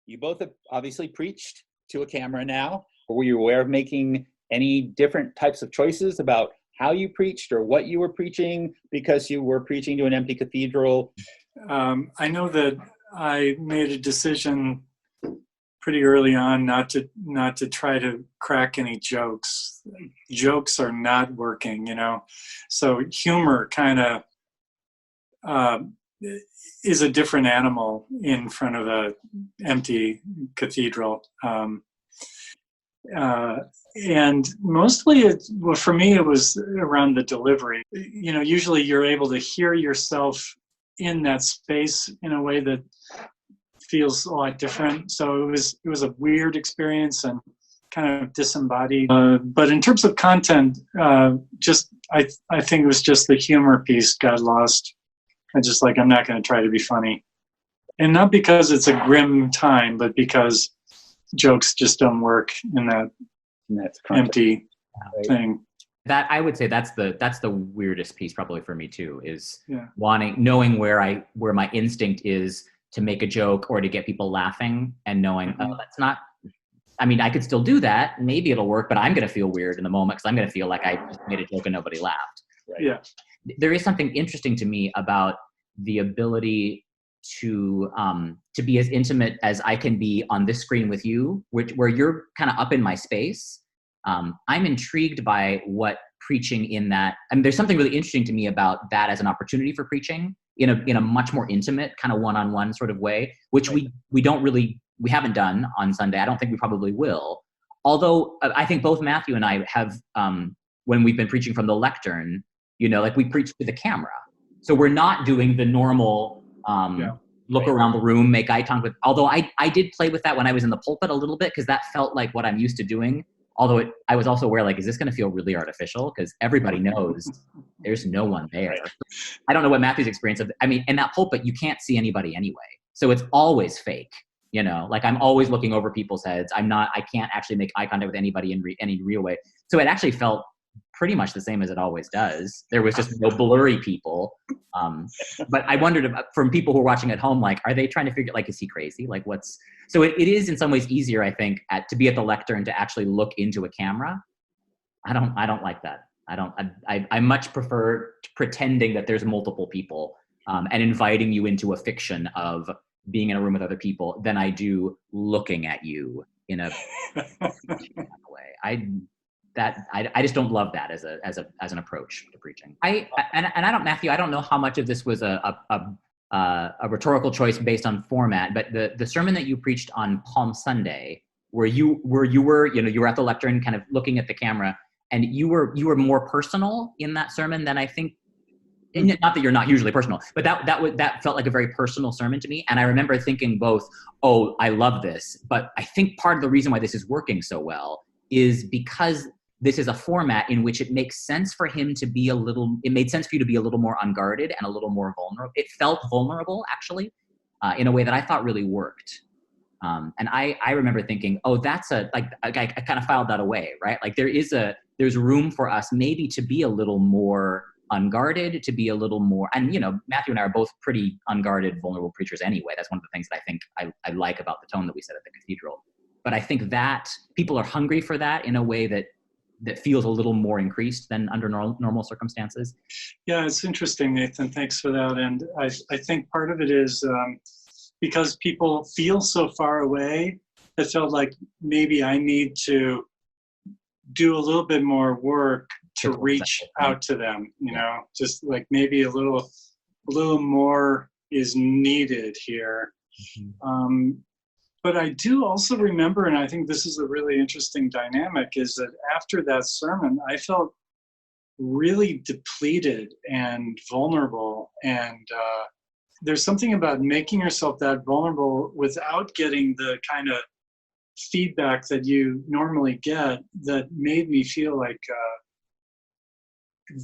You both have obviously preached to a camera now. Were you aware of making any different types of choices about how you preached or what you were preaching because you were preaching to an empty cathedral? I know that I made a decision pretty early on not to try to crack any jokes. Jokes are not working, you know. So humor kind of is a different animal in front of a empty cathedral. And mostly, for me, it was around the delivery. You know, usually you're able to hear yourself in that space in a way that feels a lot different. So it was a weird experience and kind of disembodied. But in terms of content, I think it was just the humor piece got lost. I'm not going to try to be funny, and not because it's a grim time, but because jokes just don't work in that empty thing. That I would say that's the weirdest piece probably for me too, is knowing where my instinct is to make a joke or to get people laughing, and knowing oh, that's not. I mean, I could still do that. Maybe it'll work, but I'm going to feel weird in the moment because I'm going to feel like I just made a joke and nobody laughed. Right? Yeah. There is something interesting to me about the ability to be as intimate as I can be on this screen with you, where you're kind of up in my space. I'm intrigued by what preaching in that. I mean, there's something really interesting to me about that as an opportunity for preaching in a much more intimate kind of one-on-one sort of way, which we haven't done on Sunday. I don't think we probably will. Although I think both Matthew and I have, when we've been preaching from the lectern, you know, like we preach to the camera. So we're not doing the normal look around the room, make eye contact with, although I did play with that when I was in the pulpit a little bit, because that felt like what I'm used to doing. Although I was also aware, like, is this going to feel really artificial? Because everybody knows there's no one there. I don't know what Matthew's experience of, I mean, in that pulpit, you can't see anybody anyway. So it's always fake, you know, like I'm always looking over people's heads. I can't actually make eye contact with anybody in any real way. So it actually felt pretty much the same as it always does. There was just no blurry people. But I wondered from people who are watching at home, like, are they trying to figure, like, is he crazy? Like so it is in some ways easier, I think, to be at the lectern to actually look into a camera. I don't like that. I much prefer pretending that there's multiple people and inviting you into a fiction of being in a room with other people than I do looking at you in a way. I just don't love that as an approach to preaching. Matthew, I don't know how much of this was a rhetorical choice based on format, but the sermon that you preached on Palm Sunday, where you were at the lectern kind of looking at the camera, and you were more personal in that sermon than I think. Not that you're not usually personal, but that felt like a very personal sermon to me. And I remember thinking both, oh, I love this, but I think part of the reason why this is working so well is because this is a format in which it makes sense for him to be it made sense for you to be a little more unguarded and a little more vulnerable. It felt vulnerable, actually, in a way that I thought really worked. And I remember thinking, oh, that's I kind of filed that away, right? Like there's room for us maybe to be a little more unguarded, to be a little more, and, you know, Matthew and I are both pretty unguarded, vulnerable preachers anyway. That's one of the things that I think I like about the tone that we set at the cathedral. But I think that people are hungry for that in a way that feels a little more increased than under normal circumstances. Yeah, it's interesting, Nathan. Thanks for that. And I think part of it is because people feel so far away, it felt like maybe I need to do a little bit more work to reach out to them, you know, just like maybe a little more is needed here. Mm-hmm. But I do also remember, and I think this is a really interesting dynamic, is that after that sermon, I felt really depleted and vulnerable. And there's something about making yourself that vulnerable without getting the kind of feedback that you normally get that made me feel like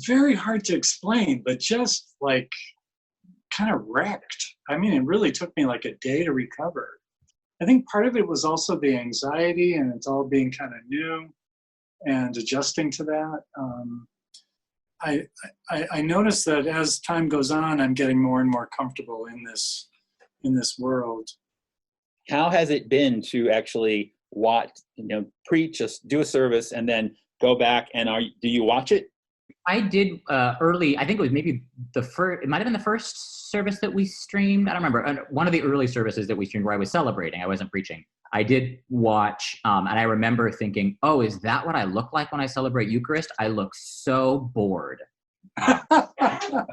very hard to explain, but just like kind of wrecked. I mean, it really took me like a day to recover. I think part of it was also the anxiety, and it's all being kind of new and adjusting to that. I noticed that as time goes on, I'm getting more and more comfortable in this world. how has it been to actually watch, preach, just do a service, and then go back and do you watch it? I did early. I think it was maybe the first. It might have been the first service that we streamed. I don't remember. One of the early services that we streamed where I was celebrating. I wasn't preaching. I did watch, and I remember thinking, "Oh, is that what I look like when I celebrate Eucharist? I look so bored."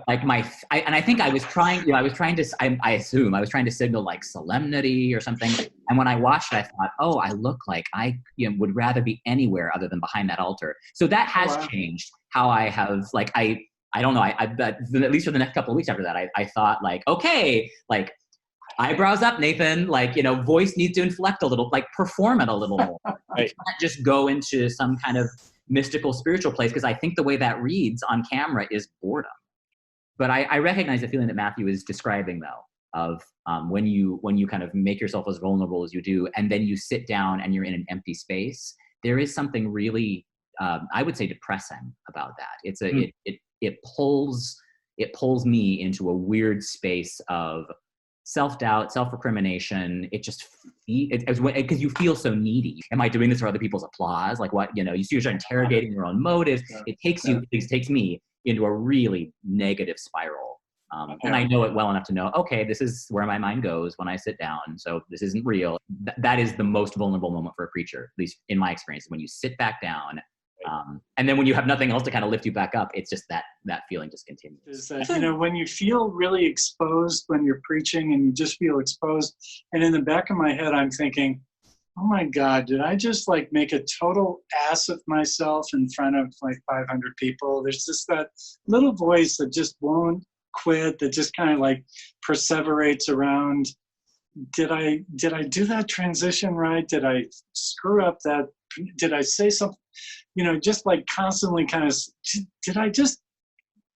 Like and I think I was trying. I was trying to. I assume I was trying to signal like solemnity or something. And when I watched it, I thought, "Oh, I look like I would rather be anywhere other than behind that altar." So that has changed how I have like I don't know. At least for the next couple of weeks after that, I thought like, okay, like eyebrows up, Nathan. Like voice needs to inflect a little, like perform it a little more. Right. You can't just go into some kind of mystical spiritual place, because I think the way that reads on camera is boredom. But I recognize the feeling that Matthew is describing, though, of when you kind of make yourself as vulnerable as you do, and then you sit down and you're in an empty space. There is something really, I would say, depressing about that. It's it pulls me into a weird space of self-doubt, self-recrimination. It just because you feel so needy. Am I doing this for other people's applause? Like what, you see yourself interrogating your own motives. It takes me into a really negative spiral. And I know it well enough to know, okay, this is where my mind goes when I sit down. So this isn't real. That is the most vulnerable moment for a preacher, at least in my experience, when you sit back down. And then when you have nothing else to kind of lift you back up, it's just that feeling just continues. Is that, when you feel really exposed when you're preaching and you just feel exposed, and in the back of my head, I'm thinking, oh my God, did I just like make a total ass of myself in front of like 500 people? There's just that little voice that just won't quit, that just kind of like perseverates around. Did I do that transition right? Did I screw up that? Did I say something? Just like constantly kind of, did I just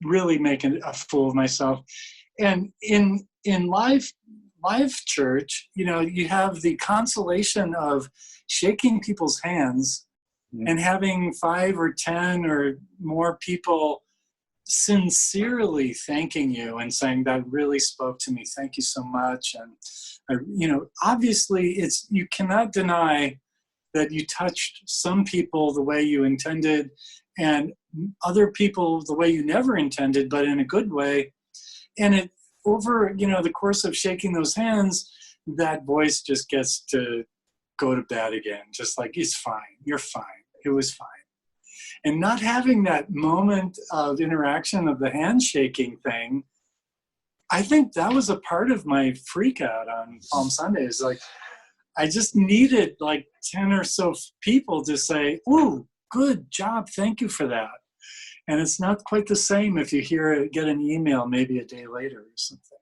really make a fool of myself? And in live church, you have the consolation of shaking people's hands and having 5 or 10 or more people sincerely thanking you and saying, that really spoke to me. Thank you so much. And, obviously you cannot deny that you touched some people the way you intended and other people the way you never intended, but in a good way. And it over, the course of shaking those hands, that voice just gets to go to bed again. Just like, it's fine. You're fine. It was fine. And not having that moment of interaction of the handshaking thing, I think that was a part of my freak out on Palm Sunday. Is like, I just needed like 10 or so people to say, "Ooh, good job. Thank you for that." And it's not quite the same if you get an email maybe a day later or something.